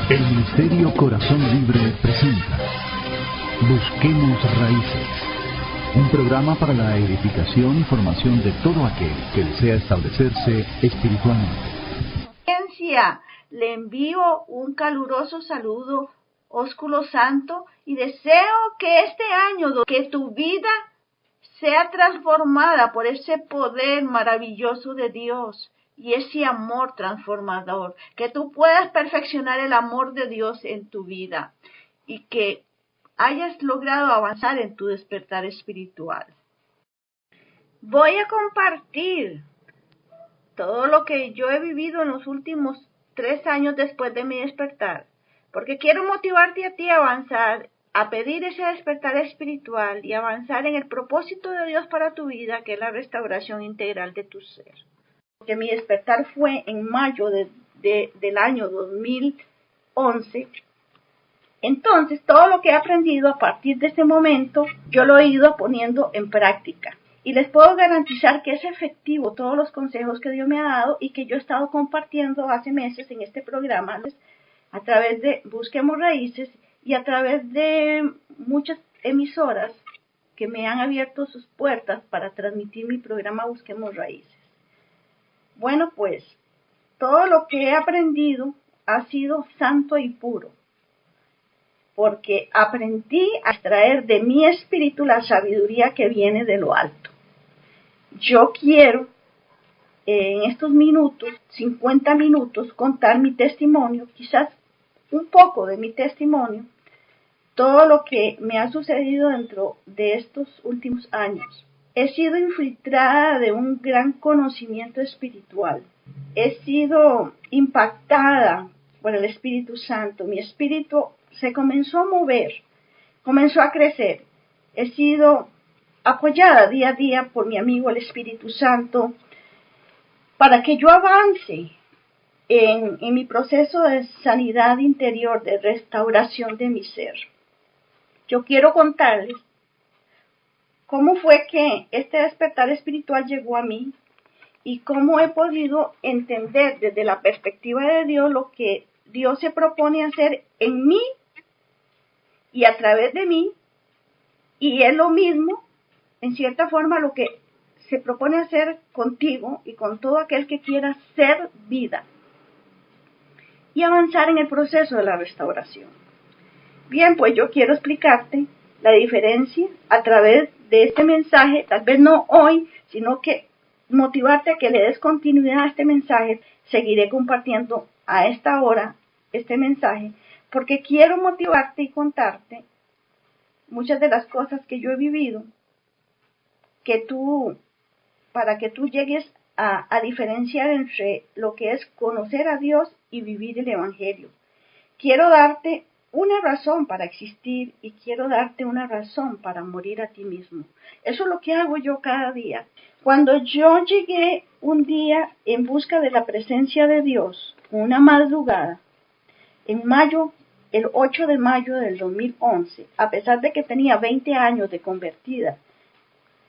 El Ministerio Corazón Libre presenta Busquemos Raíces, un programa para la edificación y formación de todo aquel que desea establecerse espiritualmente. Le envío un caluroso saludo, ósculo santo, y deseo que este año, que tu vida sea transformada por ese poder maravilloso de Dios y ese amor transformador, que tú puedas perfeccionar el amor de Dios en tu vida y que hayas logrado avanzar en tu despertar espiritual. Voy a compartir todo lo que yo he vivido en los últimos 3 años después de mi despertar, porque quiero motivarte a ti a avanzar, a pedir ese despertar espiritual y avanzar en el propósito de Dios para tu vida, que es la restauración integral de tu ser. Porque mi despertar fue en mayo del año 2011. Entonces, todo lo que he aprendido a partir de ese momento, yo lo he ido poniendo en práctica. Y les puedo garantizar que es efectivo todos los consejos que Dios me ha dado y que yo he estado compartiendo hace meses en este programa a través de Busquemos Raíces y a través de muchas emisoras que me han abierto sus puertas para transmitir mi programa Busquemos Raíces. Bueno, pues, todo lo que he aprendido ha sido santo y puro, porque aprendí a extraer de mi espíritu la sabiduría que viene de lo alto. Yo quiero en estos minutos, 50 minutos, contar mi testimonio, quizás un poco de mi testimonio, todo lo que me ha sucedido dentro de estos últimos años. He sido infiltrada de un gran conocimiento espiritual. He sido impactada por el Espíritu Santo. Mi espíritu se comenzó a mover, comenzó a crecer. He sido apoyada día a día por mi amigo el Espíritu Santo para que yo avance en mi proceso de sanidad interior, de restauración de mi ser. Yo quiero contarles cómo fue que este despertar espiritual llegó a mí y cómo he podido entender desde la perspectiva de Dios lo que Dios se propone hacer en mí y a través de mí, y es lo mismo, en cierta forma, lo que se propone hacer contigo y con todo aquel que quiera ser vida y avanzar en el proceso de la restauración. Bien, pues yo quiero explicarte la diferencia a través de este mensaje, tal vez no hoy, sino que motivarte a que le des continuidad a este mensaje. Seguiré compartiendo a esta hora este mensaje, porque quiero motivarte y contarte muchas de las cosas que yo he vivido, para que tú llegues a diferenciar entre lo que es conocer a Dios y vivir el Evangelio. Quiero darte una razón para existir y quiero darte una razón para morir a ti mismo. Eso es lo que hago yo cada día. Cuando yo llegué un día en busca de la presencia de Dios, una madrugada, en mayo, el 8 de mayo del 2011, a pesar de que tenía 20 años de convertida,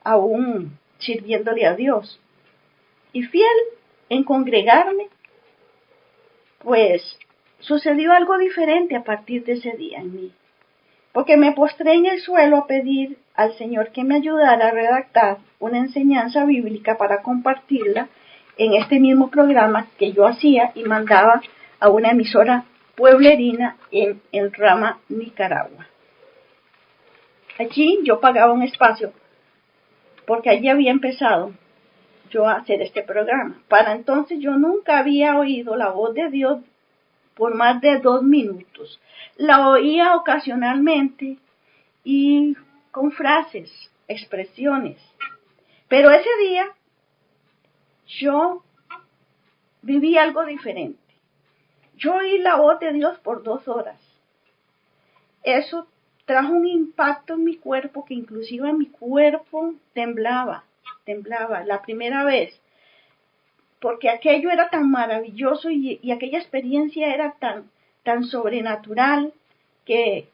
aún sirviéndole a Dios, y fiel en congregarme, pues sucedió algo diferente a partir de ese día en mí, porque me postré en el suelo a pedir al Señor que me ayudara a redactar una enseñanza bíblica para compartirla en este mismo programa que yo hacía y mandaba a una emisora pueblerina en Rama, Nicaragua. Allí yo pagaba un espacio, porque allí había empezado yo a hacer este programa. Para entonces yo nunca había oído la voz de Dios por más de 2 minutos. La oía ocasionalmente y con frases, expresiones. Pero ese día yo viví algo diferente. Yo oí la voz de Dios por 2 horas. Eso trajo un impacto en mi cuerpo que inclusive mi cuerpo temblaba la primera vez, porque aquello era tan maravilloso y aquella experiencia era tan sobrenatural que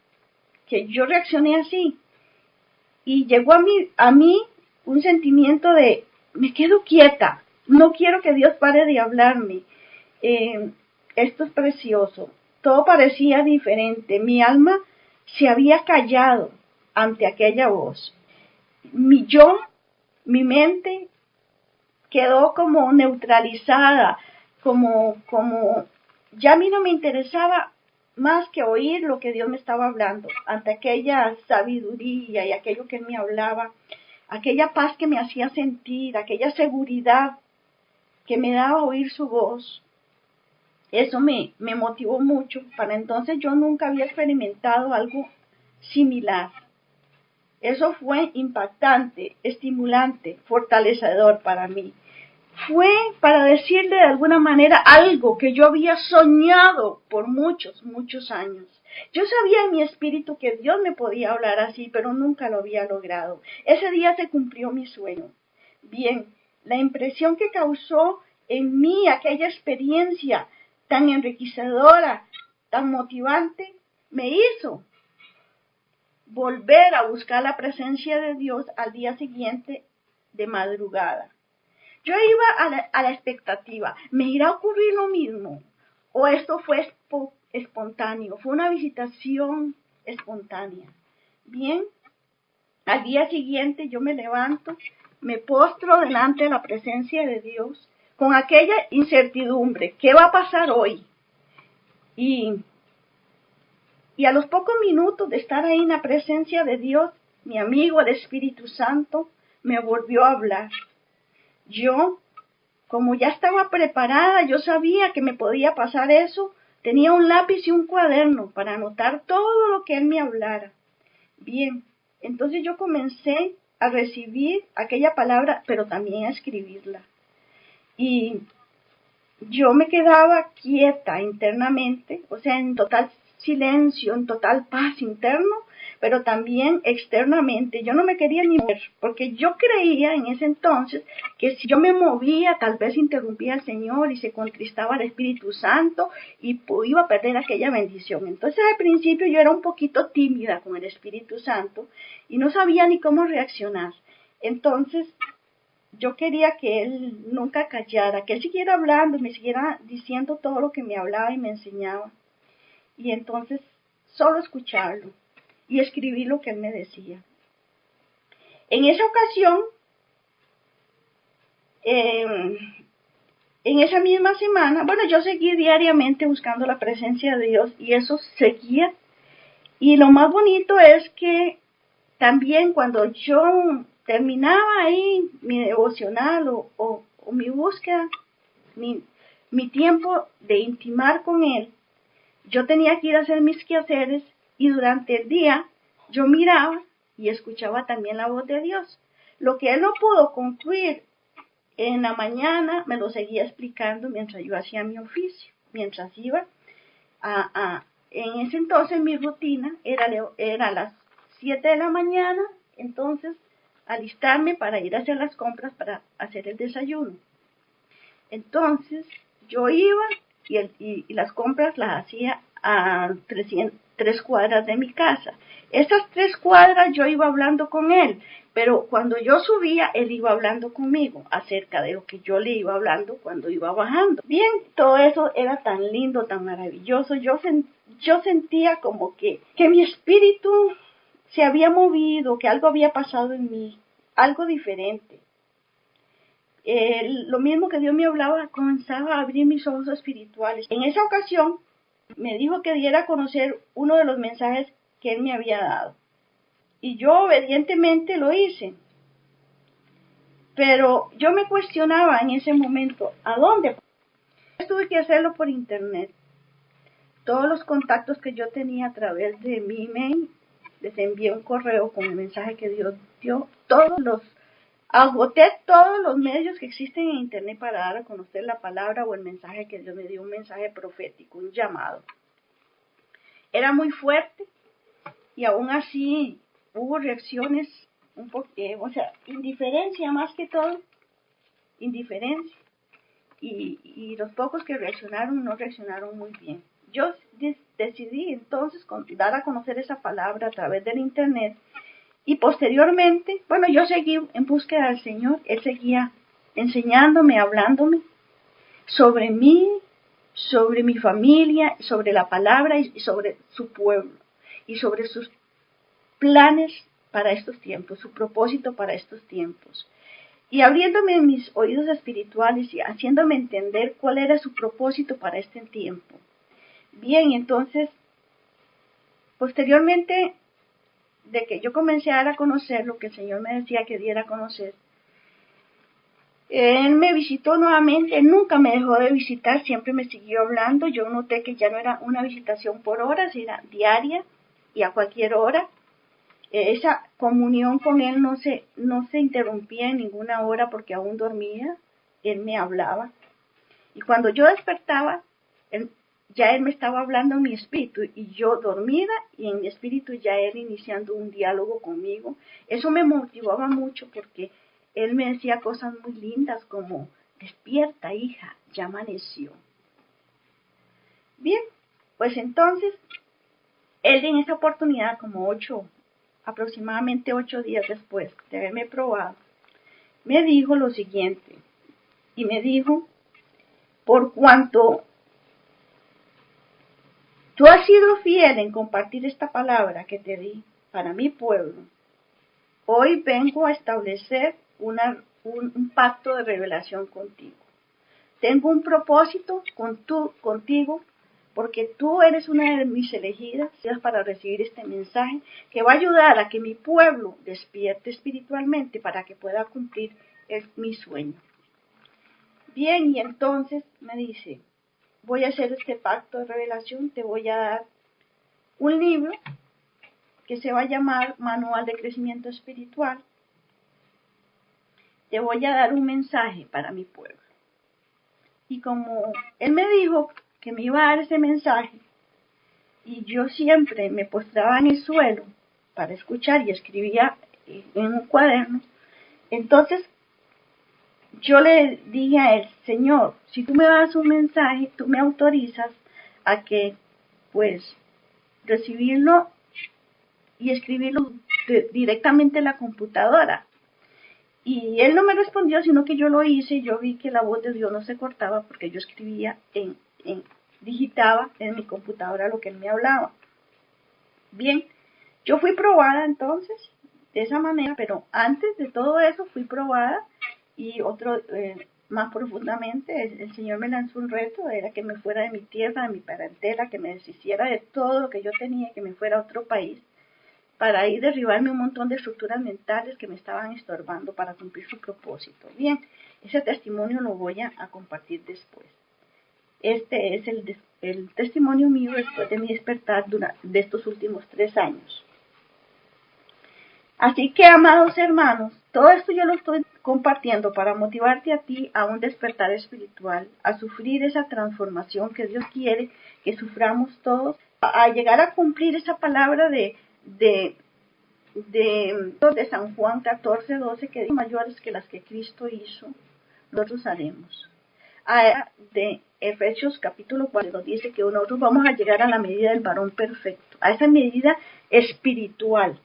yo reaccioné así. Y llegó a mí un sentimiento de, me quedo quieta, no quiero que Dios pare de hablarme. Esto es precioso. todo parecía diferente. Mi alma se había callado ante aquella voz. Mi mente quedó como neutralizada, como ya a mí no me interesaba más que oír lo que Dios me estaba hablando, ante aquella sabiduría y aquello que Él me hablaba, aquella paz que me hacía sentir, aquella seguridad que me daba oír su voz. Eso me motivó mucho. Para entonces yo nunca había experimentado algo similar. Eso fue impactante, estimulante, fortalecedor para mí. Fue para decirle de alguna manera algo que yo había soñado por muchos, muchos años. Yo sabía en mi espíritu que Dios me podía hablar así, pero nunca lo había logrado. Ese día se cumplió mi sueño. Bien, la impresión que causó en mí aquella experiencia tan enriquecedora, tan motivante, me hizo volver a buscar la presencia de Dios al día siguiente de madrugada. Yo iba a la expectativa, ¿me irá a ocurrir lo mismo? ¿O esto fue espontáneo? Fue una visitación espontánea. Bien, al día siguiente yo me levanto, me postro delante de la presencia de Dios con aquella incertidumbre, ¿qué va a pasar hoy? Y a los pocos minutos de estar ahí en la presencia de Dios, mi amigo el Espíritu Santo me volvió a hablar. Yo, como ya estaba preparada, yo sabía que me podía pasar eso, tenía un lápiz y un cuaderno para anotar todo lo que Él me hablara. Bien, entonces yo comencé a recibir aquella palabra, pero también a escribirla. Y yo me quedaba quieta internamente, o sea, en total silencio, en total paz interno, pero también externamente. Yo no me quería ni mover, porque yo creía en ese entonces que si yo me movía, tal vez interrumpía al Señor y se contristaba al Espíritu Santo y iba a perder aquella bendición. Entonces al principio yo era un poquito tímida con el Espíritu Santo y no sabía ni cómo reaccionar. Entonces yo quería que Él nunca callara, que Él siguiera hablando, me siguiera diciendo todo lo que me hablaba y me enseñaba. Y entonces solo escucharlo y escribir lo que Él me decía. En esa ocasión, en esa misma semana, bueno, yo seguí diariamente buscando la presencia de Dios y eso seguía. Y lo más bonito es que también cuando yo terminaba ahí mi devocional o mi búsqueda, mi tiempo de intimar con Él, yo tenía que ir a hacer mis quehaceres y durante el día yo miraba y escuchaba también la voz de Dios. Lo que Él no pudo concluir en la mañana, me lo seguía explicando mientras yo hacía mi oficio, mientras iba en ese entonces mi rutina era a las 7 de la mañana, entonces alistarme para ir a hacer las compras para hacer el desayuno. Entonces yo iba y las compras las hacía a 3 cuadras de mi casa. Esas 3 cuadras yo iba hablando con Él, pero cuando yo subía, Él iba hablando conmigo acerca de lo que yo le iba hablando cuando iba bajando. Bien, todo eso era tan lindo, tan maravilloso. Yo sentía como que mi espíritu se había movido, que algo había pasado en mí, algo diferente. Lo mismo que Dios me hablaba, comenzaba a abrir mis ojos espirituales. En esa ocasión, me dijo que diera a conocer uno de los mensajes que Él me había dado. Y yo obedientemente lo hice. Pero yo me cuestionaba en ese momento, ¿a dónde? Tuve que hacerlo por internet. Todos los contactos que yo tenía a través de mi email, les envié un correo con el mensaje que Dios dio. Agoté todos los medios que existen en internet para dar a conocer la palabra o el mensaje que Dios me dio, un mensaje profético, un llamado. Era muy fuerte y aún así hubo reacciones, indiferencia más que todo, indiferencia. Y los pocos que reaccionaron no reaccionaron muy bien. Yo decidí entonces dar a conocer esa palabra a través del internet. Y posteriormente, bueno, yo seguí en búsqueda del Señor. Él seguía enseñándome, hablándome sobre mí, sobre mi familia, sobre la palabra y sobre su pueblo y sobre sus planes para estos tiempos, su propósito para estos tiempos. Y abriéndome mis oídos espirituales y haciéndome entender cuál era su propósito para este tiempo. Bien, entonces, posteriormente de que yo comencé a dar a conocer lo que el Señor me decía que diera a conocer, Él me visitó nuevamente, nunca me dejó de visitar, siempre me siguió hablando. Yo noté que ya no era una visitación por horas, era diaria y a cualquier hora. Esa comunión con Él no se interrumpía en ninguna hora porque aún dormía. Él me hablaba. Y cuando yo despertaba, ya Él me estaba hablando en mi espíritu y yo dormida y en mi espíritu ya Él iniciando un diálogo conmigo. Eso me motivaba mucho porque Él me decía cosas muy lindas como, despierta hija, ya amaneció. Bien, pues entonces, Él en esa oportunidad, aproximadamente 8 días después de haberme probado, me dijo lo siguiente, y me dijo, por cuanto tú has sido fiel en compartir esta palabra que te di para mi pueblo, hoy vengo a establecer un pacto de revelación contigo. Tengo un propósito contigo porque tú eres una de mis elegidas para recibir este mensaje que va a ayudar a que mi pueblo despierte espiritualmente para que pueda cumplir mi sueño. Bien, y entonces me dice, voy a hacer este pacto de revelación, te voy a dar un libro que se va a llamar Manual de Crecimiento Espiritual. Te voy a dar un mensaje para mi pueblo. Y como Él me dijo que me iba a dar ese mensaje, y yo siempre me postraba en el suelo para escuchar y escribía en un cuaderno, entonces yo le dije a Él, Señor, si tú me das un mensaje, tú me autorizas a que, pues, recibirlo y escribirlo directamente en la computadora. Y Él no me respondió, sino que yo lo hice y yo vi que la voz de Dios no se cortaba porque yo escribía digitaba en mi computadora lo que Él me hablaba. Bien, yo fui probada entonces de esa manera, pero antes de todo eso fui probada y más profundamente, el Señor me lanzó un reto, era que me fuera de mi tierra, de mi parentela, que me deshiciera de todo lo que yo tenía, que me fuera a otro país, para ir derribarme un montón de estructuras mentales que me estaban estorbando para cumplir su propósito. Bien, ese testimonio lo voy a compartir después. Este es el testimonio mío después de mi despertar de estos últimos 3 años. Así que, amados hermanos, todo esto yo lo estoy compartiendo para motivarte a ti a un despertar espiritual, a sufrir esa transformación que Dios quiere que suframos todos, a llegar a cumplir esa palabra de San Juan 14:12, que dice, mayores que las que Cristo hizo, nosotros haremos. De Efesios capítulo 4 nos dice que nosotros vamos a llegar a la medida del varón perfecto, a esa medida espiritual,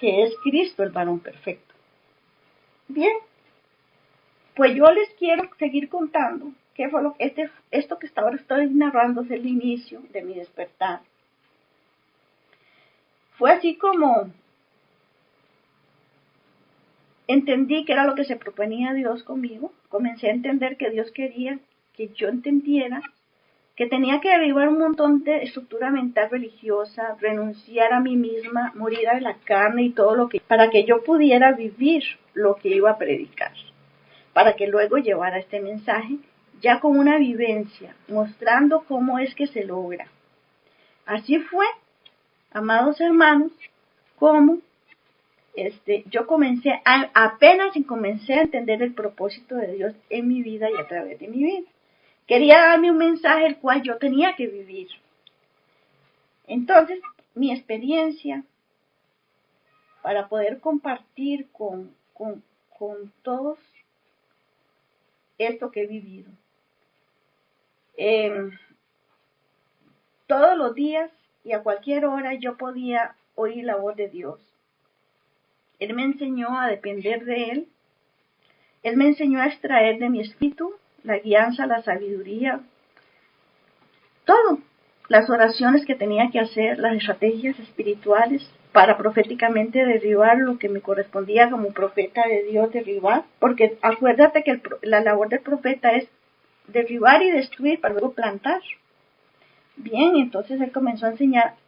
que es Cristo el varón perfecto. Bien, pues yo les quiero seguir contando qué fue esto que ahora estoy narrando, es el inicio de mi despertar. Fue así como entendí que era lo que se proponía Dios conmigo. Comencé a entender que Dios quería que yo entendiera que tenía que derribar un montón de estructura mental religiosa, renunciar a mí misma, morir a la carne y todo lo que, para que yo pudiera vivir lo que iba a predicar, para que luego llevara este mensaje ya con una vivencia, mostrando cómo es que se logra. Así fue, amados hermanos, como yo apenas comencé a entender el propósito de Dios en mi vida y a través de mi vida. Quería darme un mensaje el cual yo tenía que vivir. Entonces, mi experiencia para poder compartir con todos esto que he vivido. Todos los días y a cualquier hora yo podía oír la voz de Dios. Él me enseñó a depender de Él. Él me enseñó a extraer de mi espíritu la guianza, la sabiduría, todo, las oraciones que tenía que hacer, las estrategias espirituales para proféticamente derribar lo que me correspondía como profeta de Dios derribar, porque acuérdate que la labor del profeta es derribar y destruir para luego plantar. Bien, entonces él comenzó a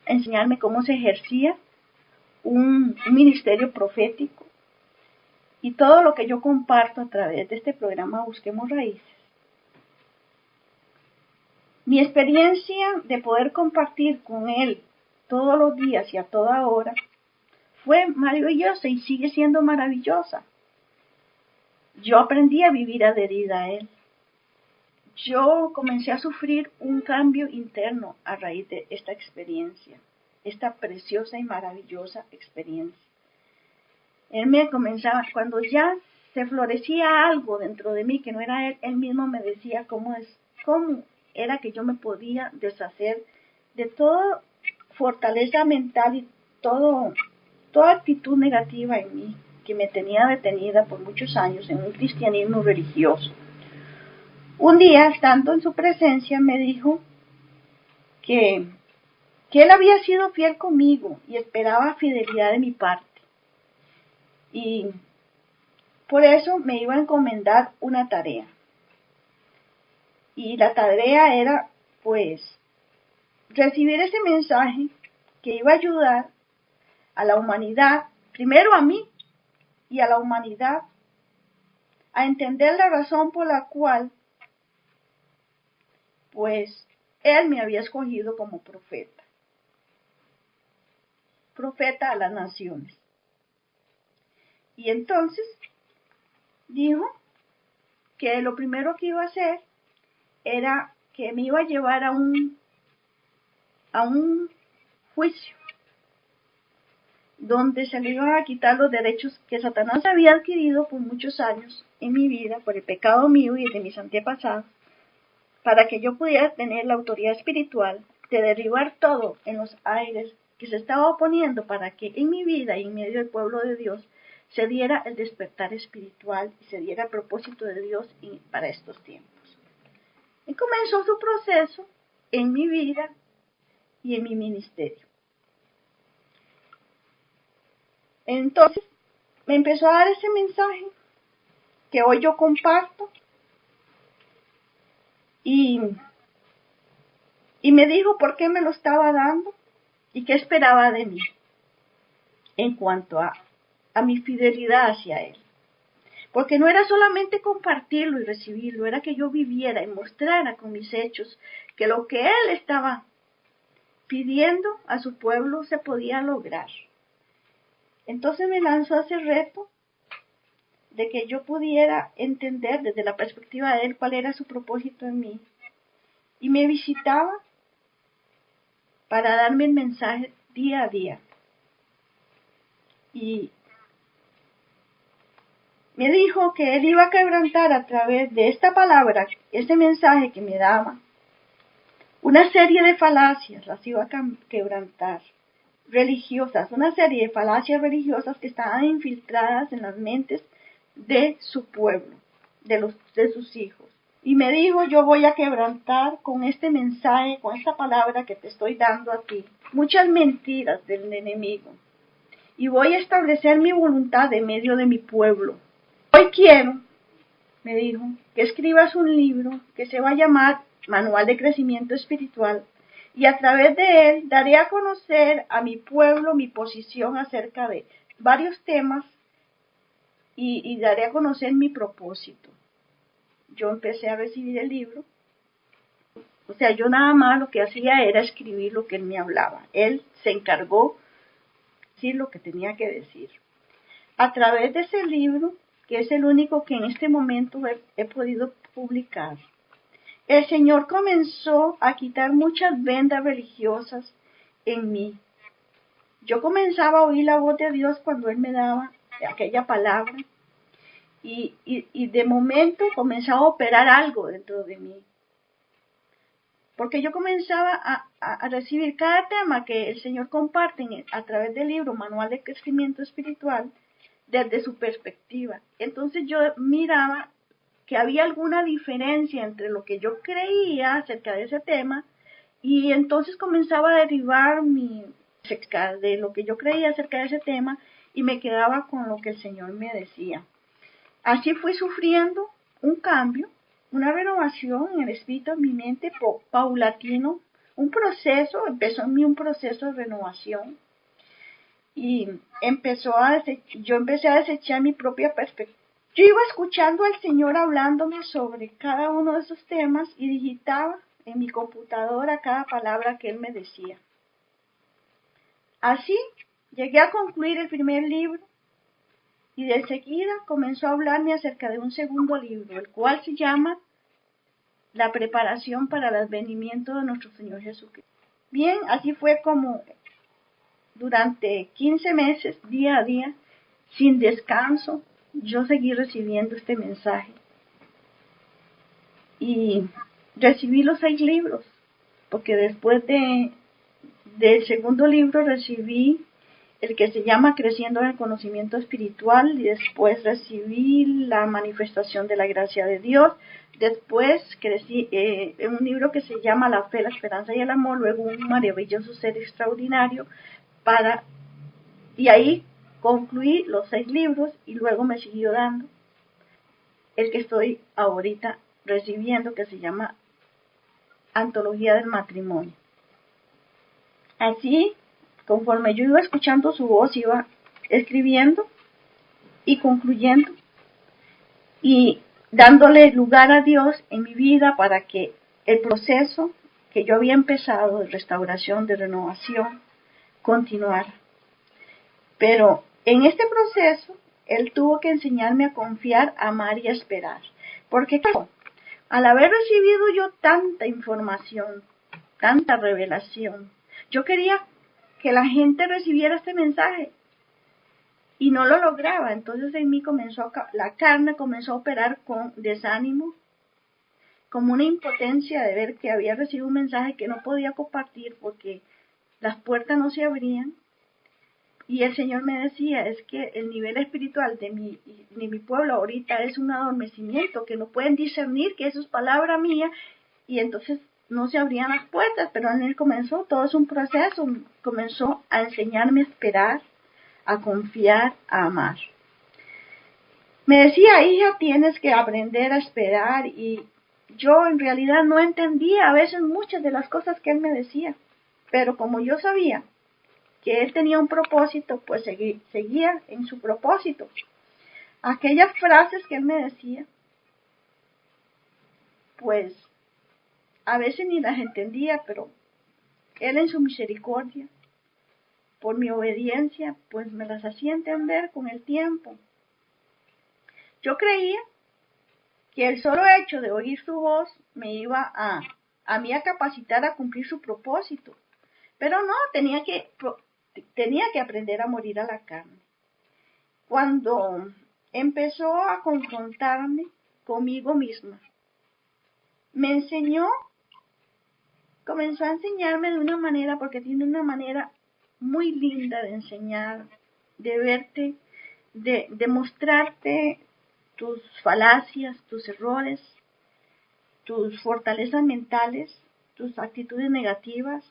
enseñarme cómo se ejercía un ministerio profético y todo lo que yo comparto a través de este programa Busquemos Raíces. Mi experiencia de poder compartir con él todos los días y a toda hora fue maravillosa y sigue siendo maravillosa. Yo aprendí a vivir adherida a él. Yo comencé a sufrir un cambio interno a raíz de esta experiencia, esta preciosa y maravillosa experiencia. Él me comenzaba, cuando ya se florecía algo dentro de mí que no era él, él mismo me decía cómo era que yo me podía deshacer de toda fortaleza mental y toda actitud negativa en mí que me tenía detenida por muchos años en un cristianismo religioso. Un día, estando en su presencia, me dijo que él había sido fiel conmigo y esperaba fidelidad de mi parte. Y por eso me iba a encomendar una tarea. Y la tarea era, pues, recibir ese mensaje que iba a ayudar a la humanidad, primero a mí y a la humanidad, a entender la razón por la cual, pues, él me había escogido como profeta a las naciones. Y entonces dijo que lo primero que iba a hacer era que me iba a llevar a un juicio donde se le iban a quitar los derechos que Satanás había adquirido por muchos años en mi vida, por el pecado mío y de mis antepasados, para que yo pudiera tener la autoridad espiritual de derribar todo en los aires que se estaba oponiendo para que en mi vida y en medio del pueblo de Dios se diera el despertar espiritual y se diera el propósito de Dios para estos tiempos. Y comenzó su proceso en mi vida y en mi ministerio. Entonces me empezó a dar ese mensaje que hoy yo comparto y me dijo por qué me lo estaba dando y qué esperaba de mí en cuanto a mi fidelidad hacia él. Porque no era solamente compartirlo y recibirlo, era que yo viviera y mostrara con mis hechos que lo que él estaba pidiendo a su pueblo se podía lograr. Entonces me lanzó ese reto de que yo pudiera entender desde la perspectiva de él cuál era su propósito en mí. Y me visitaba para darme el mensaje día a día. Y me dijo que él iba a quebrantar a través de esta palabra, ese mensaje que me daba, una serie de falacias, las iba a quebrantar, religiosas, una serie de falacias religiosas que estaban infiltradas en las mentes de su pueblo, de sus hijos. Y me dijo, yo voy a quebrantar con este mensaje, con esta palabra que te estoy dando a ti, muchas mentiras del enemigo. Y voy a establecer mi voluntad en medio de mi pueblo. Hoy quiero, me dijo, que escribas un libro que se va a llamar Manual de Crecimiento Espiritual y a través de él daré a conocer a mi pueblo mi posición acerca de varios temas y daré a conocer mi propósito. Yo empecé a recibir el libro, o sea, yo nada más lo que hacía era escribir lo que él me hablaba. Él se encargó de decir lo que tenía que decir. A través de ese libro, que es el único que en este momento he podido publicar, el Señor comenzó a quitar muchas vendas religiosas en mí. Yo comenzaba a oír la voz de Dios cuando Él me daba aquella palabra y de momento comenzaba a operar algo dentro de mí. Porque yo comenzaba a recibir cada tema que el Señor comparte a través del libro Manual de Crecimiento Espiritual desde su perspectiva. Entonces yo miraba que había alguna diferencia entre lo que yo creía acerca de ese tema Y entonces comenzaba a derivar de lo que yo creía acerca de ese tema y me quedaba con lo que el Señor me decía. Así fui sufriendo un cambio, una renovación en el espíritu, en mi mente, paulatino, un proceso, empezó en mí un proceso de renovación y yo empecé a desechar mi propia perspectiva. Yo iba escuchando al Señor hablándome sobre cada uno de esos temas y digitaba en mi computadora cada palabra que Él me decía. Así llegué a concluir el primer libro y de seguida comenzó a hablarme acerca de un segundo libro, el cual se llama La preparación para el advenimiento de nuestro Señor Jesucristo. Bien, así fue como durante 15 meses, día a día, sin descanso, yo seguí recibiendo este mensaje. Y recibí los 6 libros, porque después del segundo libro recibí el que se llama Creciendo en el Conocimiento Espiritual, y después recibí La Manifestación de la Gracia de Dios. Después crecí en un libro que se llama La Fe, la Esperanza y el Amor, luego Un Maravilloso Ser Extraordinario, y ahí concluí los 6 libros y luego me siguió dando el que estoy ahorita recibiendo, que se llama Antología del Matrimonio. Así, conforme yo iba escuchando su voz, iba escribiendo y concluyendo y dándole lugar a Dios en mi vida para que el proceso que yo había empezado de restauración, de renovación, continuara. Pero en este proceso, Él tuvo que enseñarme a confiar, a amar y a esperar. Porque claro, al haber recibido yo tanta información, tanta revelación, yo quería que la gente recibiera este mensaje y no lo lograba. Entonces en mí la carne comenzó a operar con desánimo, como una impotencia de ver que había recibido un mensaje que no podía compartir porque las puertas no se abrían. Y el Señor me decía, es que el nivel espiritual de mi pueblo ahorita es un adormecimiento, que no pueden discernir que eso es palabra mía, y entonces no se abrían las puertas. Pero en Él comenzó, todo es un proceso, comenzó a enseñarme a esperar, a confiar, a amar. Me decía, hija, tienes que aprender a esperar, y yo en realidad no entendía a veces muchas de las cosas que Él me decía, pero como yo sabía que Él tenía un propósito, pues seguía en su propósito. Aquellas frases que Él me decía, pues a veces ni las entendía, pero Él en su misericordia, por mi obediencia, pues me las hacía entender con el tiempo. Yo creía que el solo hecho de oír su voz me iba a mí a capacitar a cumplir su propósito, pero no, tenía que aprender a morir a la carne. Cuando empezó a confrontarme conmigo misma, comenzó a enseñarme de una manera, porque tiene una manera muy linda de enseñar, de verte, de mostrarte tus falacias, tus errores, tus fortalezas mentales, tus actitudes negativas.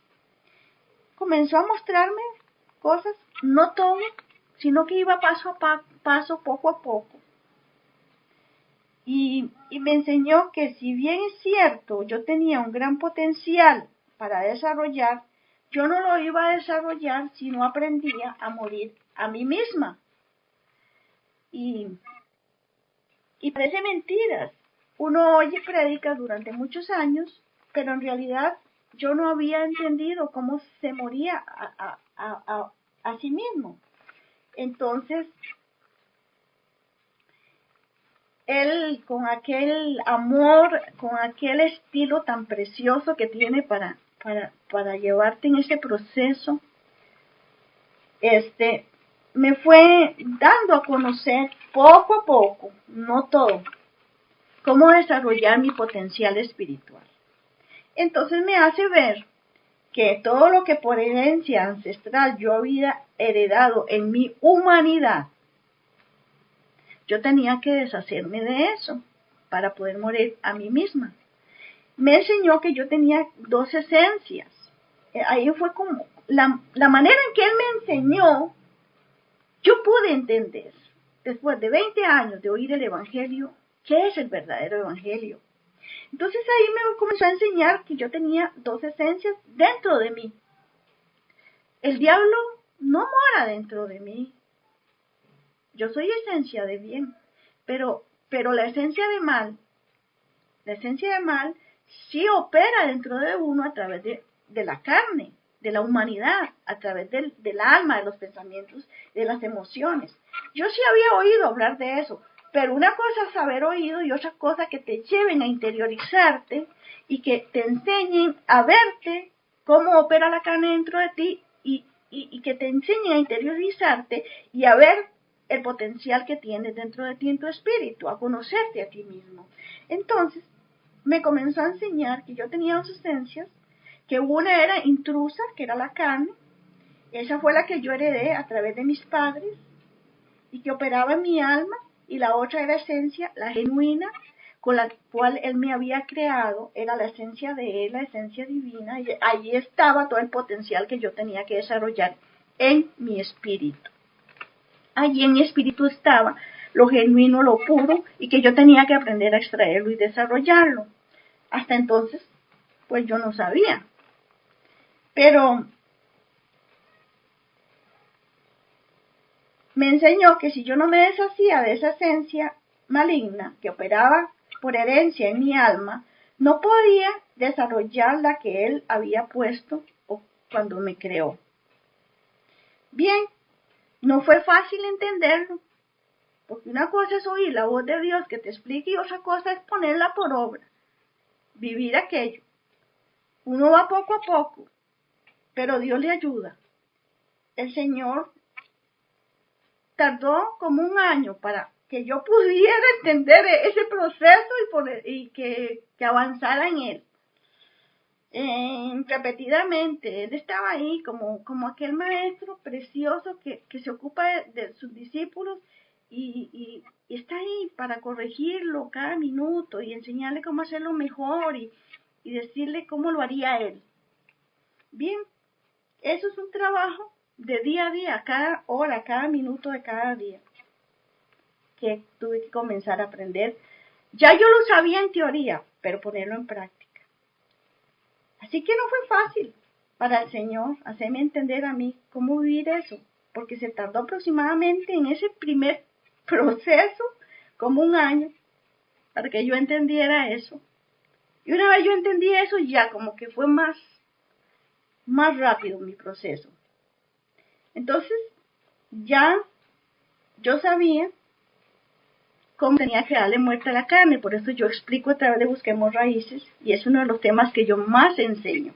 Comenzó a mostrarme cosas, no todo, sino que iba paso a paso, poco a poco. Y me enseñó que si bien es cierto, yo tenía un gran potencial para desarrollar, yo no lo iba a desarrollar si no aprendía a morir a mí misma. Y parece mentiras. Uno oye prédicas durante muchos años, pero en realidad yo no había entendido cómo se moría a sí mismo. Entonces, Él, con aquel amor, con aquel estilo tan precioso que tiene para llevarte en ese proceso, me fue dando a conocer poco a poco, no todo, cómo desarrollar mi potencial espiritual. Entonces me hace ver que todo lo que por herencia ancestral yo había heredado en mi humanidad, yo tenía que deshacerme de eso para poder morir a mí misma. me enseñó que yo tenía dos esencias. Ahí fue como la manera en que él me enseñó, yo pude entender, después de 20 años de oír el Evangelio, qué es el verdadero Evangelio. Entonces ahí me comenzó a enseñar que yo tenía dos esencias dentro de mí. El diablo no mora dentro de mí. Yo soy esencia de bien, pero la esencia de mal sí opera dentro de uno a través de la carne, de la humanidad, a través del alma, de los pensamientos, de las emociones. Yo sí había oído hablar de eso, pero una cosa es haber oído y otra cosa que te lleven a interiorizarte y que te enseñen a verte cómo opera la carne dentro de ti y que te enseñen a interiorizarte y a ver el potencial que tienes dentro de ti en tu espíritu, a conocerte a ti mismo. Entonces, me comenzó a enseñar que yo tenía dos esencias, que una era intrusa, que era la carne, esa fue la que yo heredé a través de mis padres y que operaba en mi alma, y la otra era esencia, la genuina, con la cual él me había creado, era la esencia de él, la esencia divina, y allí estaba todo el potencial que yo tenía que desarrollar en mi espíritu. Allí en mi espíritu estaba lo genuino, lo puro, y que yo tenía que aprender a extraerlo y desarrollarlo. Hasta entonces, pues yo no sabía. Pero me enseñó que si yo no me deshacía de esa esencia maligna que operaba por herencia en mi alma, no podía desarrollar la que él había puesto cuando me creó. Bien, no fue fácil entenderlo, porque una cosa es oír la voz de Dios que te explique y otra cosa es ponerla por obra, vivir aquello. Uno va poco a poco, pero Dios le ayuda. El Señor tardó como un año para que yo pudiera entender ese proceso y que avanzara en él. Repetidamente, él estaba ahí como aquel maestro precioso que se ocupa de sus discípulos y está ahí para corregirlo cada minuto y enseñarle cómo hacerlo mejor y decirle cómo lo haría él. Bien, eso es un trabajo de día a día, cada hora, cada minuto de cada día, que tuve que comenzar a aprender. Ya yo lo sabía en teoría, pero ponerlo en práctica. Así que no fue fácil para el Señor hacerme entender a mí cómo vivir eso, porque se tardó aproximadamente en ese primer proceso como un año para que yo entendiera eso. Y una vez yo entendí eso, ya como que fue más rápido mi proceso. Entonces, ya yo sabía cómo tenía que darle muerte a la carne, por eso yo explico a través de Busquemos Raíces, y es uno de los temas que yo más enseño,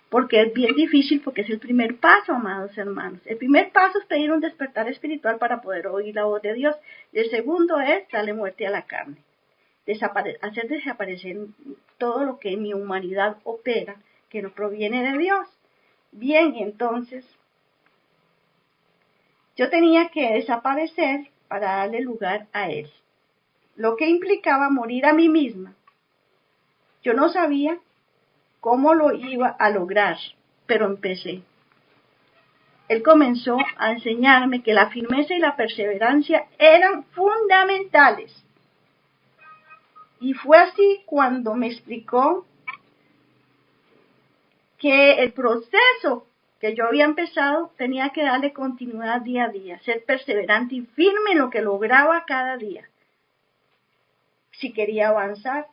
porque es bien difícil, porque es el primer paso, amados hermanos. El primer paso es pedir un despertar espiritual para poder oír la voz de Dios, y el segundo es darle muerte a la carne, hacer desaparecer todo lo que en mi humanidad opera, que no proviene de Dios. Bien, entonces, yo tenía que desaparecer para darle lugar a él, lo que implicaba morir a mí misma. Yo no sabía cómo lo iba a lograr, pero empecé. Él comenzó a enseñarme que la firmeza y la perseverancia eran fundamentales. Y fue así cuando me explicó que el proceso que yo había empezado tenía que darle continuidad día a día, ser perseverante y firme en lo que lograba cada día, si quería avanzar.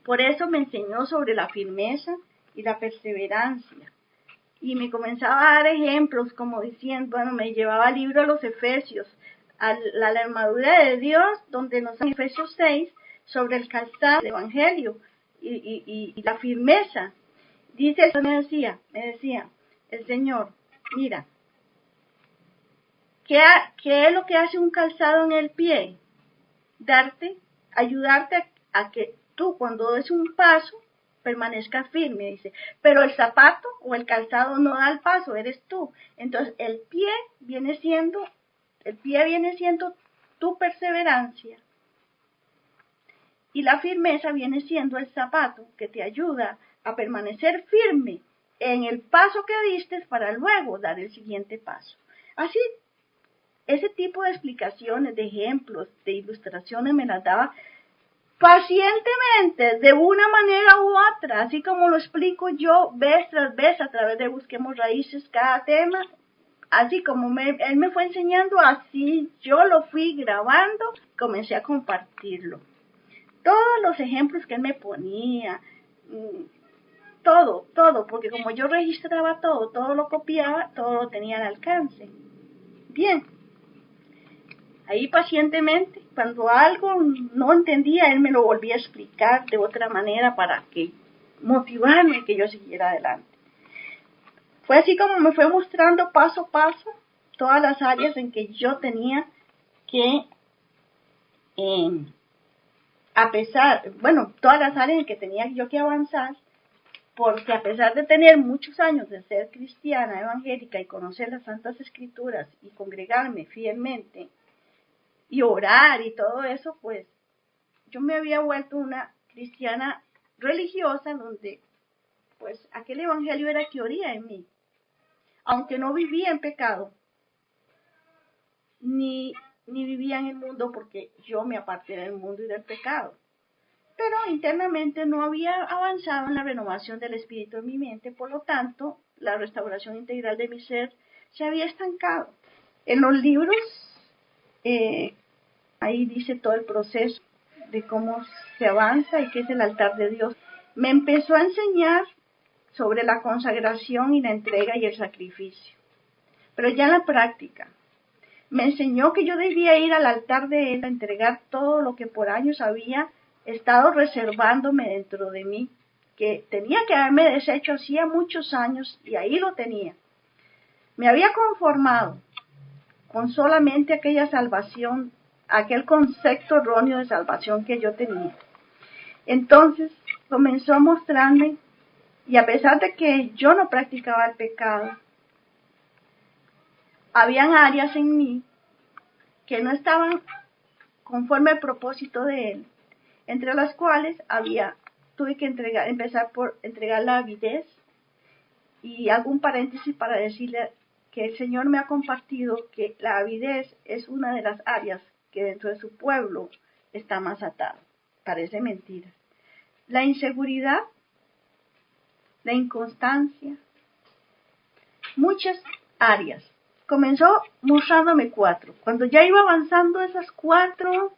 Por eso me enseñó sobre la firmeza y la perseverancia. Y me comenzaba a dar ejemplos, como diciendo, bueno, me llevaba al libro de los Efesios, a la armadura de Dios, donde nos da Efesios 6, sobre el calzado del Evangelio y la firmeza. Dice, me decía, el Señor, mira, ¿qué es lo que hace un calzado en el pie? Ayudarte a que tú cuando des un paso, permanezcas firme, dice. Pero el zapato o el calzado no da el paso, eres tú. Entonces el pie viene siendo tu perseverancia. Y la firmeza viene siendo el zapato que te ayuda a permanecer firme en el paso que diste para luego dar el siguiente paso. Así, ese tipo de explicaciones, de ejemplos, de ilustraciones me las daba pacientemente, de una manera u otra, así como lo explico yo vez tras vez a través de Busquemos Raíces cada tema, así como él me fue enseñando, así yo lo fui grabando, comencé a compartirlo. Todos los ejemplos que él me ponía, todo, porque como yo registraba todo lo copiaba, todo lo tenía al alcance. Bien. Ahí pacientemente, cuando algo no entendía, él me lo volvía a explicar de otra manera para que motivarme que yo siguiera adelante. Fue así como me fue mostrando paso a paso todas las áreas en que yo tenía que, todas las áreas en que tenía yo que avanzar, porque a pesar de tener muchos años de ser cristiana, evangélica y conocer las Santas Escrituras y congregarme fielmente, y orar y todo eso, pues yo me había vuelto una cristiana religiosa donde pues aquel evangelio era teoría en mí, aunque no vivía en pecado, ni vivía en el mundo porque yo me aparté del mundo y del pecado, pero internamente no había avanzado en la renovación del espíritu en mi mente, por lo tanto la restauración integral de mi ser se había estancado. En los libros ahí dice todo el proceso de cómo se avanza y qué es el altar de Dios. Me empezó a enseñar sobre la consagración y la entrega y el sacrificio, pero ya en la práctica. Me enseñó que yo debía ir al altar de Él a entregar todo lo que por años había estado reservándome dentro de mí, que tenía que haberme deshecho hacía muchos años y ahí lo tenía. Me había conformado con solamente aquella salvación, aquel concepto erróneo de salvación que yo tenía. Entonces comenzó a mostrarme, y a pesar de que yo no practicaba el pecado, habían áreas en mí que no estaban conforme al propósito de Él, entre las cuales tuve que empezar por entregar la avidez, y hago un paréntesis para decirle que el Señor me ha compartido que la avidez es una de las áreas que dentro de su pueblo está más atada. Parece mentira. La inseguridad, la inconstancia, muchas áreas. Comenzó mostrándome 4. Cuando ya iba avanzando esas 4,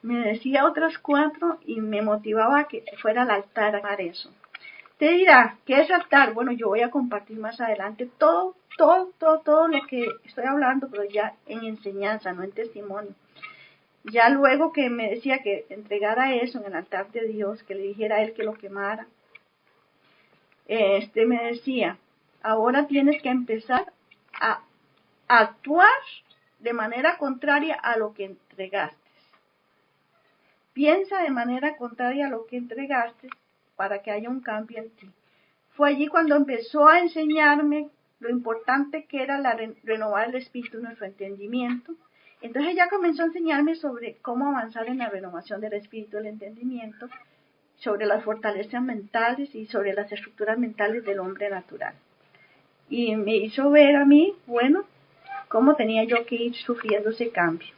me decía otras 4 y me motivaba a que fuera al altar a hacer eso. Te dirá, ¿qué es altar? Bueno, yo voy a compartir más adelante todo lo que estoy hablando, pero ya en enseñanza, no en testimonio. Ya luego que me decía que entregara eso en el altar de Dios, que le dijera a Él que lo quemara, me decía, ahora tienes que empezar a actuar de manera contraria a lo que entregaste. Piensa de manera contraria a lo que entregaste para que haya un cambio en ti. Fue allí cuando empezó a enseñarme lo importante que era renovar el espíritu en nuestro entendimiento. Entonces ella comenzó a enseñarme sobre cómo avanzar en la renovación del espíritu del entendimiento, sobre las fortalezas mentales y sobre las estructuras mentales del hombre natural. Y me hizo ver a mí, bueno, cómo tenía yo que ir sufriendo ese cambio.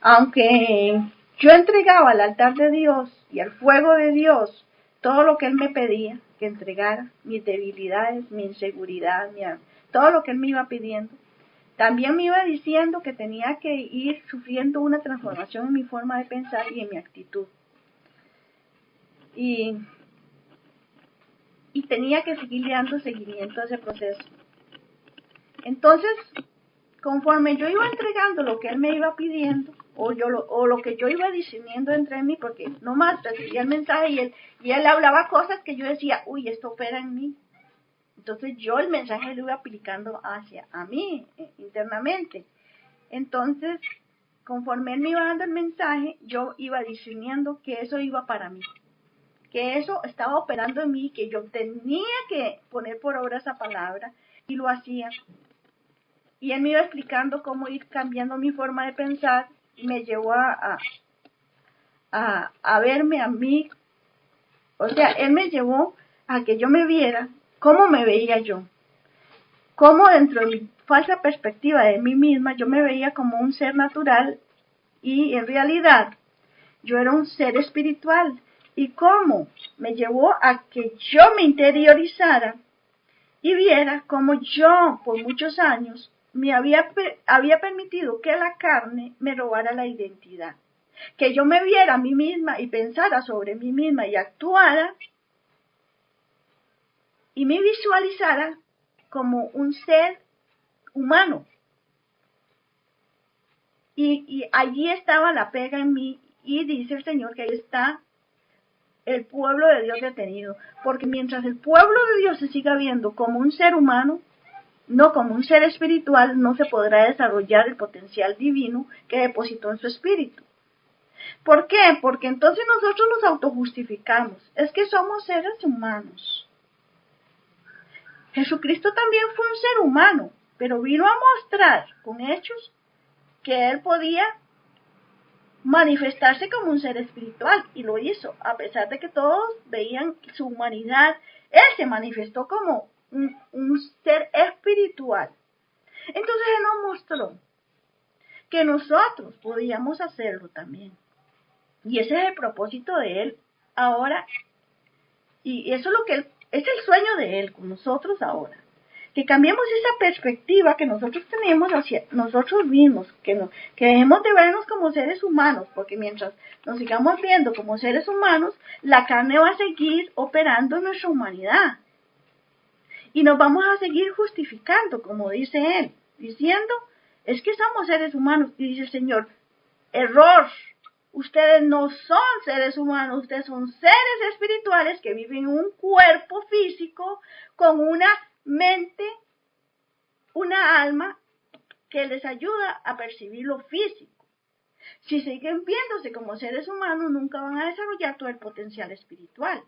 Aunque yo entregaba al altar de Dios y al fuego de Dios todo lo que Él me pedía que entregara, mis debilidades, mi inseguridad, todo lo que Él me iba pidiendo, también me iba diciendo que tenía que ir sufriendo una transformación en mi forma de pensar y en mi actitud. Y tenía que seguir dando seguimiento a ese proceso. Entonces, conforme yo iba entregando lo que Él me iba pidiendo, o lo que yo iba discerniendo entre mí, porque nomás recibía el mensaje y él hablaba cosas que yo decía, uy, esto opera en mí. Entonces yo el mensaje lo iba aplicando a mí, internamente. Entonces, conforme Él me iba dando el mensaje, yo iba discerniendo que eso iba para mí, que eso estaba operando en mí, que yo tenía que poner por obra esa palabra, y lo hacía. Y Él me iba explicando cómo ir cambiando mi forma de pensar, y me llevó a a verme a mí. O sea, Él me llevó a que yo me viera cómo me veía yo. Cómo dentro de mi falsa perspectiva de mí misma, yo me veía como un ser natural y en realidad yo era un ser espiritual. Y cómo me llevó a que yo me interiorizara y viera cómo yo por muchos años me había permitido que la carne me robara la identidad. Que yo me viera a mí misma y pensara sobre mí misma y actuara y me visualizara como un ser humano. Y allí estaba la pega en mí y dice el Señor que ahí está el pueblo de Dios detenido. Porque mientras el pueblo de Dios se siga viendo como un ser humano, no como un ser espiritual, no se podrá desarrollar el potencial divino que depositó en su espíritu. ¿Por qué? Porque entonces nosotros nos autojustificamos. Es que somos seres humanos. Jesucristo también fue un ser humano, pero vino a mostrar con hechos que Él podía manifestarse como un ser espiritual, y lo hizo, a pesar de que todos veían su humanidad. Él se manifestó como un ser espiritual. Entonces Él nos mostró que nosotros podíamos hacerlo también. Y ese es el propósito de Él ahora, y eso es lo que es el sueño de Él con nosotros ahora. Que cambiemos esa perspectiva que nosotros tenemos hacia nosotros mismos, que dejemos de vernos como seres humanos, porque mientras nos sigamos viendo como seres humanos, la carne va a seguir operando en nuestra humanidad. Y nos vamos a seguir justificando, como dice Él, diciendo, es que somos seres humanos. Y dice el Señor, error. Ustedes no son seres humanos, ustedes son seres espirituales que viven en un cuerpo físico con una mente, una alma que les ayuda a percibir lo físico. Si siguen viéndose como seres humanos, nunca van a desarrollar todo el potencial espiritual.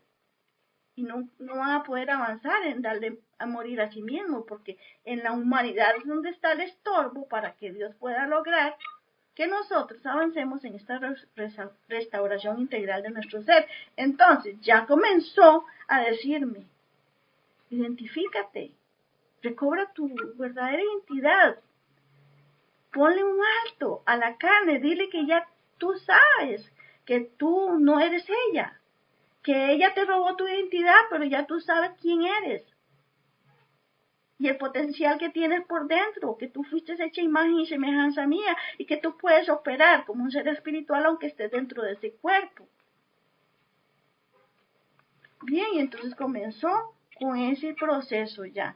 Y no van a poder avanzar en darle a morir a sí mismos, porque en la humanidad es donde está el estorbo para que Dios pueda lograr que nosotros avancemos en esta restauración integral de nuestro ser. Entonces, ya comenzó a decirme, identifícate, recobra tu verdadera identidad, ponle un alto a la carne, dile que ya tú sabes que tú no eres ella, que ella te robó tu identidad, pero ya tú sabes quién eres. Y el potencial que tienes por dentro, que tú fuiste hecha imagen y semejanza mía, y que tú puedes operar como un ser espiritual aunque estés dentro de ese cuerpo. Bien, y entonces comenzó con ese proceso ya,